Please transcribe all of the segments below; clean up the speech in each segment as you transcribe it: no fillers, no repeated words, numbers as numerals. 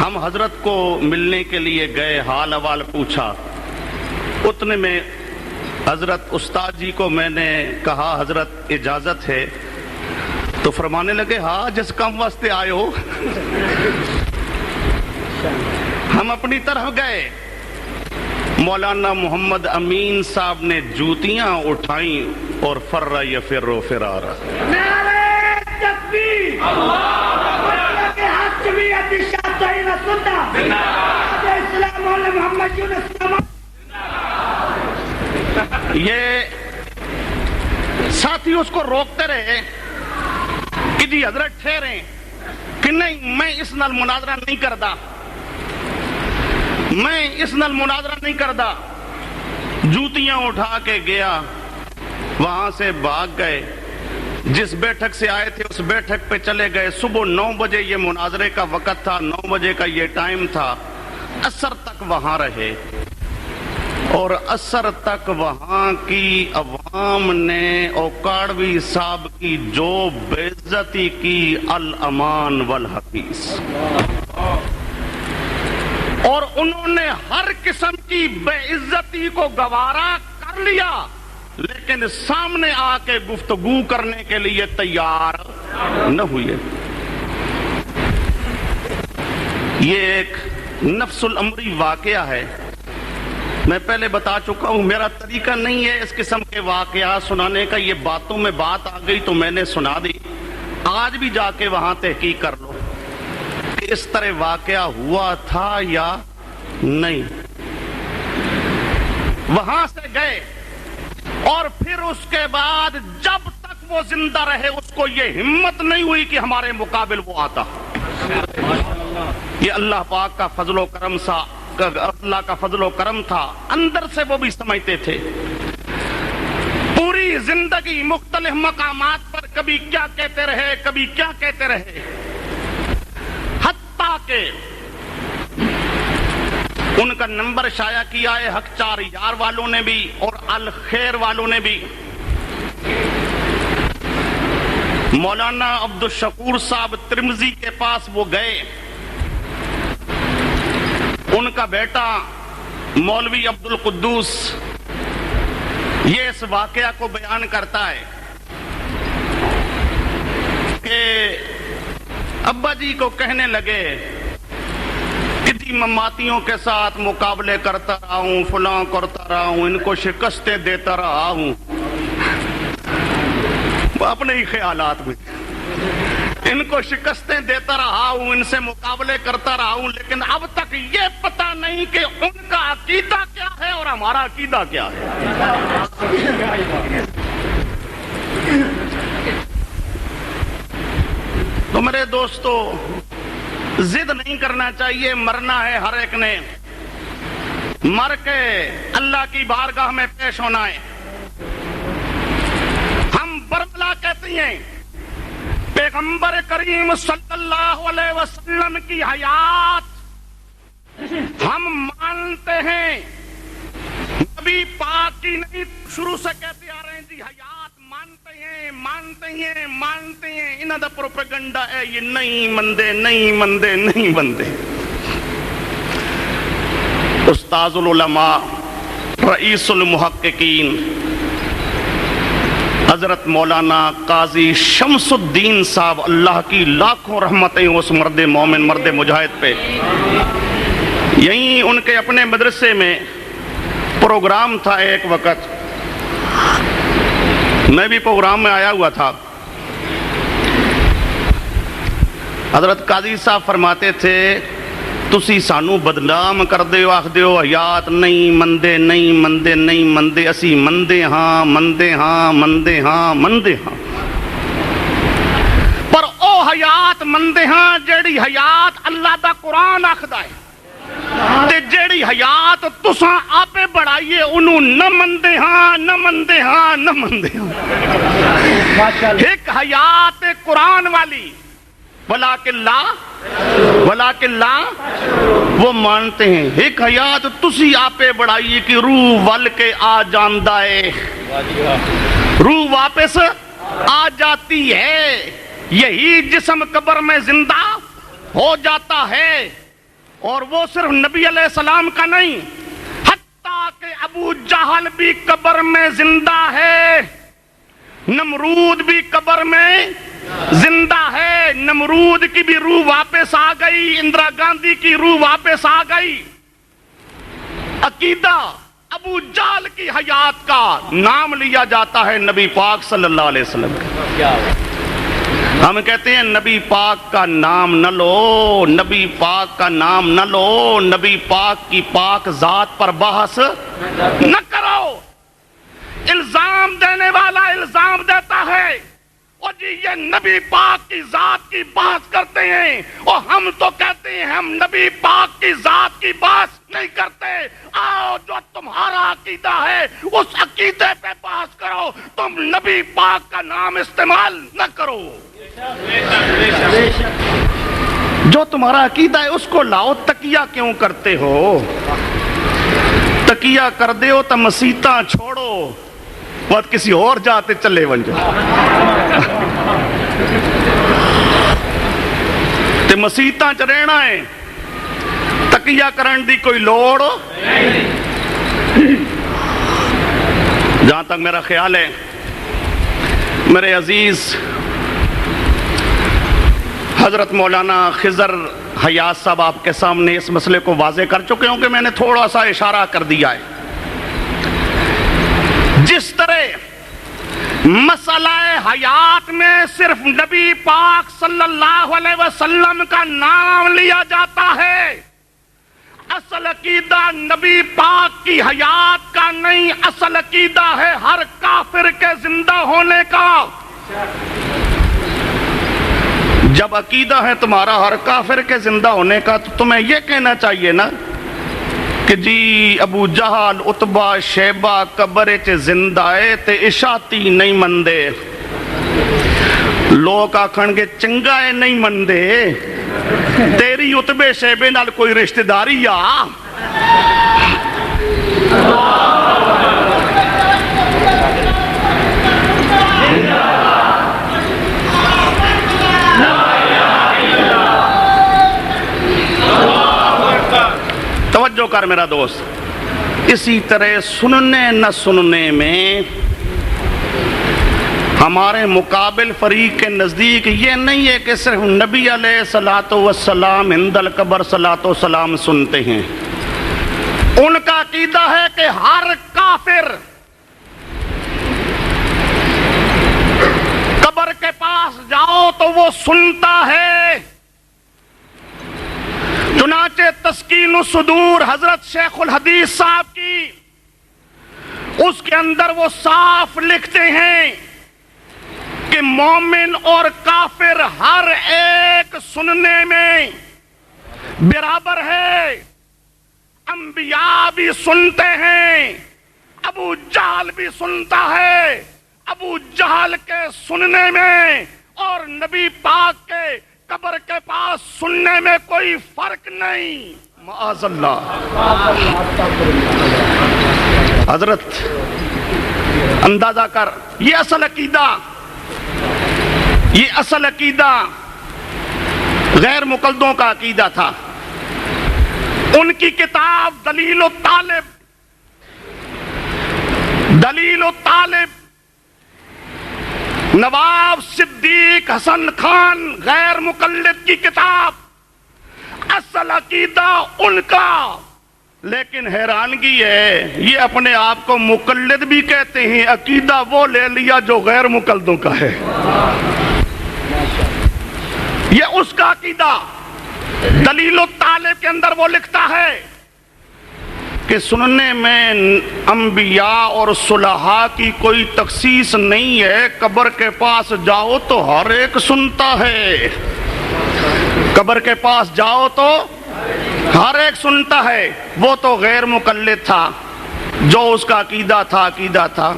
ہم حضرت کو ملنے کے لیے گئے، حال احوال پوچھا، اتنے میں حضرت استاد جی کو میں نے کہا حضرت اجازت ہے، تو فرمانے لگے ہاں جس کام واسطے آئے ہو۔ ہم اپنی طرف گئے، مولانا محمد امین صاحب نے جوتیاں اٹھائیں اور فرّ یفر فرارا۔ نعرہ تکبیر، اللہ کے حق بھی اتشاہ توہین سنت، اسلام مولا محمد یونس یہ ساتھی اس کو روکتے رہے کہ جی حضرت ٹھہریں، کہ نہیں میں اس نال مناظرہ نہیں کردا، میں اس نال مناظرہ نہیں کردا۔ جوتیاں اٹھا کے گیا، وہاں سے بھاگ گئے، جس بیٹھک سے آئے تھے اس بیٹھک پہ چلے گئے۔ صبح 9 بجے یہ مناظرے کا وقت تھا، 9 بجے کا یہ ٹائم تھا، عصر تک وہاں رہے، اور عصر تک وہاں کی عوام نے اوکاڑوی صاحب کی جو بے عزتی کی، الامان والحفیظ، اور انہوں نے ہر قسم کی بے عزتی کو گوارا کر لیا، لیکن سامنے آ کے گفتگو کرنے کے لیے تیار نہ ہوئے۔ یہ ایک نفس الامری واقعہ ہے، میں پہلے بتا چکا ہوں، میرا طریقہ نہیں ہے اس قسم کے واقعات سنانے کا، یہ باتوں میں بات آ گئی تو میں نے سنا دی۔ آج بھی جا کے وہاں تحقیق کر لو کہ اس طرح واقعہ ہوا تھا یا نہیں۔ وہاں سے گئے، اور پھر اس کے بعد جب تک وہ زندہ رہے اس کو یہ ہمت نہیں ہوئی کہ ہمارے مقابل وہ آتا۔ یہ اللہ پاک کا فضل و کرم سا، اللہ کا فضل و کرم تھا، اندر سے وہ بھی سمجھتے تھے۔ پوری زندگی مختلف مقامات پر کبھی کیا کہتے رہے، کبھی کیا کہتے رہے، حتیٰ کہ ان کا نمبر شائع کیا ہے حق چار یار والوں نے بھی اور الخیر والوں نے بھی۔ مولانا عبدالشکور صاحب ترمذی کے پاس وہ گئے، ان کا بیٹا مولوی عبدالقدوس یہ اس واقعہ کو بیان کرتا ہے کہ ابا جی کو کہنے لگے کہ جی مماتیوں کے ساتھ مقابلے کرتا رہا ہوں، فلاں کرتا رہا ہوں، ان کو شکستیں دیتا رہا ہوں، اپنے ہی خیالات میں ان کو شکستیں دیتا رہا ہوں، ان سے مقابلے کرتا رہا ہوں، لیکن اب تک یہ پتہ نہیں کہ ان کا عقیدہ کیا ہے اور ہمارا عقیدہ کیا ہے۔ تو میرے دوستو، ضد نہیں کرنا چاہیے، مرنا ہے ہر ایک نے، مر کے اللہ کی بارگاہ میں پیش ہونا ہے۔ ہم برملا کہتے ہیں پیغمبر کریم صلی اللہ علیہ وسلم کی حیات ہم مانتے ہیں، نبی پاک کی نہیں، شروع سے کہتے آ رہے ہیں جی حیات مانتے ہیں، مانتے ہیں، مانتے ہیں، انہاں دا پروپیگنڈا ہے یہ نہیں مندے، نہیں مندے، نہیں مندے۔ استاذ العلماء، رئیس المحققین حضرت مولانا قاضی شمس الدین صاحب، اللہ کی لاکھوں رحمتیں اس مرد مومن، مرد مجاہد پہ، یہیں ان کے اپنے مدرسے میں پروگرام تھا ایک وقت، میں بھی پروگرام میں آیا ہوا تھا۔ حضرت قاضی صاحب فرماتے تھے تسی سانو بدنام کر دیو، آخ دیو حیات نہیں مندے، نہیں مندے، نہیں مندے، اسی مندے ہاں، مندے ہاں، مندے ہاں، مندے ہاں، پر او حیات مندے ہاں جیڑی حیات اللہ دا قرآن آخدا ہے، تے جیڑی حیات تساں آپے بڑھائیے انہوں نہ مندے ہاں، نہ مندے ہاں، نہ مندے ہاں۔ ایک حیات قرآن والی ولیکن لا وہ مانتے ہیں، ایک حیات تسی آپے بڑھائیے کہ روح ول کے آ جاندہ ہے، روح واپس آ جاتی ہے، یہی جسم قبر میں زندہ ہو جاتا ہے، اور وہ صرف نبی علیہ السلام کا نہیں، حتیٰ کہ ابو جہل بھی قبر میں زندہ ہے، نمرود بھی قبر میں زندہ ہے، نمرود کی بھی روح واپس آ گئی، اندرا گاندھی کی روح واپس آ گئی۔ عقیدہ ابو جہل کی حیات کا نام لیا جاتا ہے نبی پاک صلی اللہ علیہ وسلم کا۔ ہم کہتے ہیں نبی پاک کا نام نہ لو، نبی پاک کا نام نہ لو، نبی پاک کی پاک ذات پر بحث نہ کرو۔ الزام دینے والا الزام دیتا ہے اور جی یہ نبی پاک کی ذات کی بحث کرتے ہیں، اور ہم تو کہتے ہیں ہم نبی پاک کی ذات کی بحث نہیں کرتے۔ آؤ جو تمہارا عقیدہ ہے اس عقیدے پہ بحث کرو، تم نبی پاک کا نام استعمال نہ کرو۔ جو تمہارا عقیدہ ہے اس کو لاؤ، تکیہ کیوں کرتے ہو؟ تکیہ کر دے ہو تو مسیتاں چھوڑو، بات کسی اور جاتے چلے بن جاؤ۔ تے مسیتاں چ رہنا ہے، تکیہ کرن دی کوئی لوڑ جہاں تک میرا خیال ہے۔ میرے عزیز حضرت مولانا خضر حیات صاحب آپ کے سامنے اس مسئلے کو واضح کر چکے ہوں کہ میں نے تھوڑا سا اشارہ کر دیا ہے۔ جس طرح مسئلہ حیات میں صرف نبی پاک صلی اللہ علیہ وسلم کا نام لیا جاتا ہے، اصل عقیدہ نبی پاک کی حیات کا نہیں، اصل عقیدہ ہے ہر کافر کے زندہ ہونے کا۔ جب عقیدہ ہے تمہارا ہر کافر کے زندہ ہونے کا تو تمہیں یہ کہنا چاہیے نا کہ جی ابو جہل عتبہ شیبہ قبر چ زندہ ہے تے اشاتی نہیں مندے، لوگ آکھن گے چنگا ہے نہیں مندے، تیری عتبے شیبے نال کوئی رشتہ داری آ؟ توجہ کر میرا دوست۔ اسی طرح سننے نہ سننے میں ہمارے مقابل فریق کے نزدیک یہ نہیں ہے کہ صرف نبی علیہ الصلوۃ والسلام عند القبر صلاۃ و سلام سنتے ہیں۔ ان کا عقیدہ ہے کہ ہر کافر قبر کے پاس جاؤ تو وہ سنتا ہے۔ چنانچہ تسکین الصدور حضرت شیخ الحدیث صاحب کی، اس کے اندر وہ صاف لکھتے ہیں کہ مومن اور کافر ہر ایک سننے میں برابر ہے۔ انبیاء بھی سنتے ہیں، ابو جہل بھی سنتا ہے، ابو جہل کے سننے میں اور نبی پاک کے قبر کے پاس سننے میں کوئی فرق نہیں۔ معاذ اللہ۔ حضرت اندازہ کر، یہ اصل عقیدہ غیر مقلدوں کا عقیدہ تھا۔ ان کی کتاب دلیل الطالب نواب صدیق حسن خان غیر مقلد کی کتاب، اصل عقیدہ ان کا۔ لیکن حیرانگی ہے یہ اپنے آپ کو مقلد بھی کہتے ہیں، عقیدہ وہ لے لیا جو غیر مقلدوں کا ہے۔ یہ اس کا عقیدہ دلیل الطالب کے اندر وہ لکھتا ہے کہ سننے میں انبیاء اور صلحاء کی کوئی تخصیص نہیں ہے، قبر کے پاس جاؤ تو ہر ایک سنتا ہے، قبر کے پاس جاؤ تو ہر ایک سنتا ہے۔ وہ تو غیر مقلد تھا، جو اس کا عقیدہ تھا،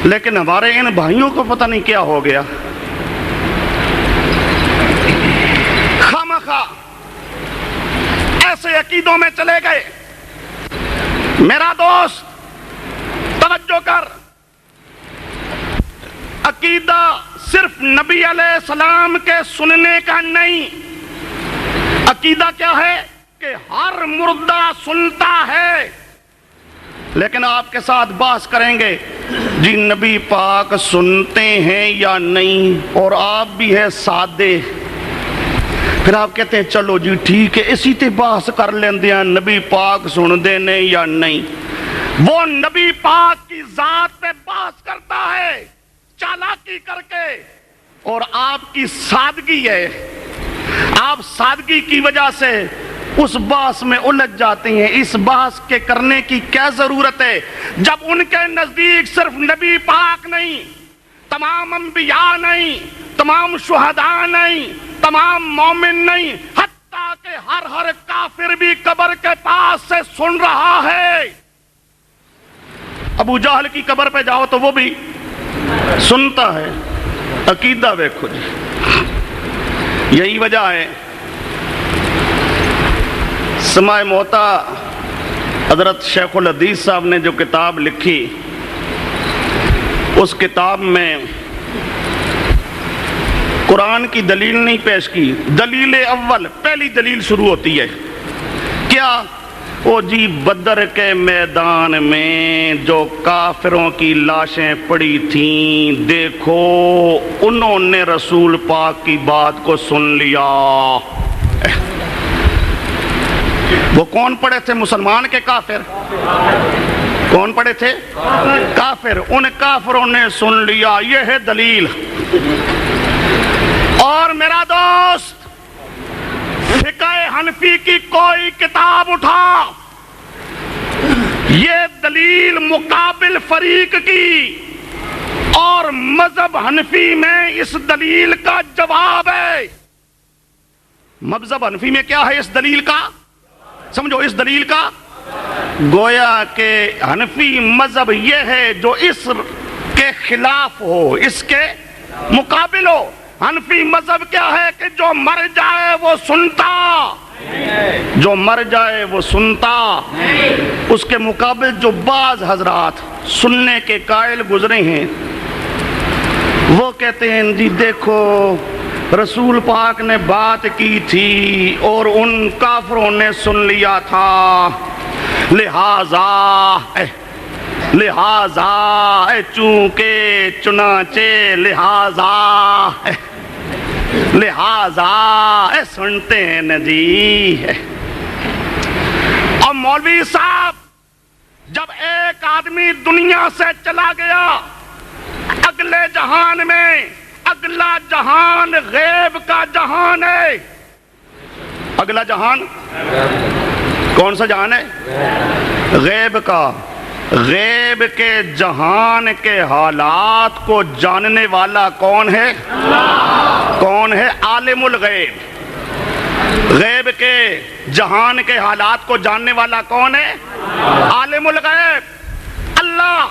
لیکن ہمارے ان بھائیوں کو پتہ نہیں کیا ہو گیا، خامخواہ ایسے عقیدوں میں چلے گئے۔ میرا دوست توجہ کر، عقیدہ صرف نبی علیہ السلام کے سننے کا نہیں، عقیدہ کیا ہے؟ کہ ہر مردہ سنتا ہے، لیکن آپ کے ساتھ بحث کریں گے جی نبی پاک سنتے ہیں یا نہیں، اور آپ بھی ہے سادے، پھر آپ کہتے ہیں چلو جی ٹھیک ہے اسی تے بحث کر لیندے ہیں نبی پاک سن دے نے یا نہیں۔ وہ نبی پاک کی ذات پہ بحث کرتا ہے چالاکی کر کے، اور آپ کی سادگی ہے، آپ سادگی کی وجہ سے اس بحث میں الجھ جاتے ہیں۔ اس بحث کے کرنے کی کیا ضرورت ہے جب ان کے نزدیک صرف نبی پاک نہیں، تمام انبیاء نہیں، تمام شہداء نہیں، تمام مومن نہیں، حتیٰ کہ ہر کافر بھی قبر کے پاس سے سن رہا ہے۔ ابو جہل کی قبر پہ جاؤ تو وہ بھی سنتا ہے۔ عقیدہ دیکھو جی، یہی وجہ ہے سماع موتا حضرت شیخ الحدیث صاحب نے جو کتاب لکھی، اس کتاب میں قرآن کی دلیل نہیں پیش کی، دلیل اول پہلی دلیل شروع ہوتی ہے کیا؟ او جی بدر کے میدان میں جو کافروں کی لاشیں پڑی تھیں، دیکھو انہوں نے رسول پاک کی بات کو سن لیا۔ وہ کون پڑے تھے؟ مسلمان کے کافر؟ کون پڑے تھے؟ کافر۔ ان کافروں نے سن لیا، یہ ہے دلیل۔ اور میرا دوست فقہ حنفی کی کوئی کتاب اٹھا، یہ دلیل مقابل فریق کی، اور مذہب حنفی میں اس دلیل کا جواب ہے۔ مذہب حنفی میں کیا ہے اس دلیل کا؟ سمجھو اس دلیل کا، گویا کہ حنفی مذہب یہ ہے جو اس کے خلاف ہو، اس کے مقابل ہو۔ حنفی مذہب کیا ہے کہ جو مر جائے وہ سنتا، جو مر جائے وہ سنتا۔ اس کے مقابل جو بعض حضرات سننے کے قائل گزرے ہیں، وہ کہتے ہیں جی دیکھو رسول پاک نے بات کی تھی اور ان کافروں نے سن لیا تھا، لہذا چونکہ چنانچہ لہذا سنتے ہیں نا جی۔ اور مولوی صاحب جب ایک آدمی دنیا سے چلا گیا، اگلے جہان میں، اگلا جہان غیب کا جہان ہے۔ اگلا جہان کون سا جہان ہے؟ غیب کا۔ غیب کے جہان کے حالات کو جاننے والا کون ہے؟ کون ہے؟ عالم الغیب۔ غیب کے جہان کے حالات کو جاننے والا کون ہے؟ عالم الغیب اللہ۔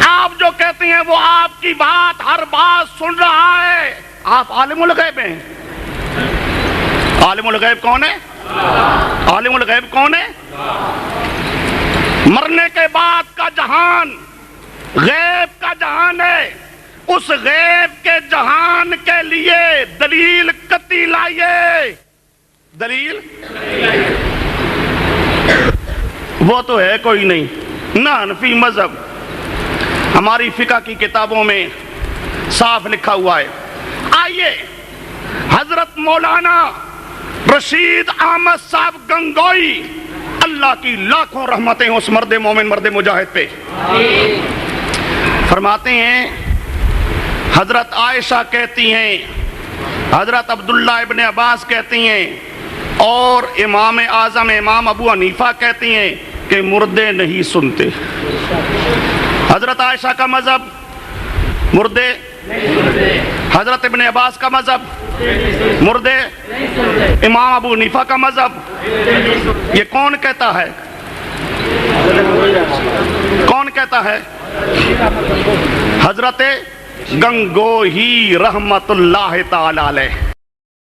آپ جو کہتے ہیں وہ آپ کی بات ہر بات سن رہا ہے، آپ عالم الغیب ہیں۔ عالم الغیب کون ہے؟ عالم الغیب کون ہے؟ مرنے کے بعد کا جہان غیب کا جہان ہے۔ اس غیب کے جہان کے لیے دلیل قطعی لائیے۔ دلیل وہ تو ہے کوئی نہیں، نہ حنفی مذہب۔ ہماری فقہ کی کتابوں میں صاف لکھا ہوا ہے۔ آئیے حضرت مولانا رشید احمد صاحب گنگوئی، اللہ کی لاکھوں رحمتیں اس مرد مومن، مرد مجاہد پہ، فرماتے ہیں حضرت عائشہ کہتی ہیں، حضرت عبداللہ ابن عباس کہتی ہیں، اور امام اعظم امام ابو حنیفہ کہتی ہیں کہ مردے نہیں سنتے۔ حضرت عائشہ کا مذہب مردے، حضرت ابن عباس کا مذہب مردے، امام ابو حنیفہ کا مذہب۔ یہ کون کہتا ہے؟ کون کہتا ہے؟ حضرت گنگوہی رحمت اللہ تعالی علیہ۔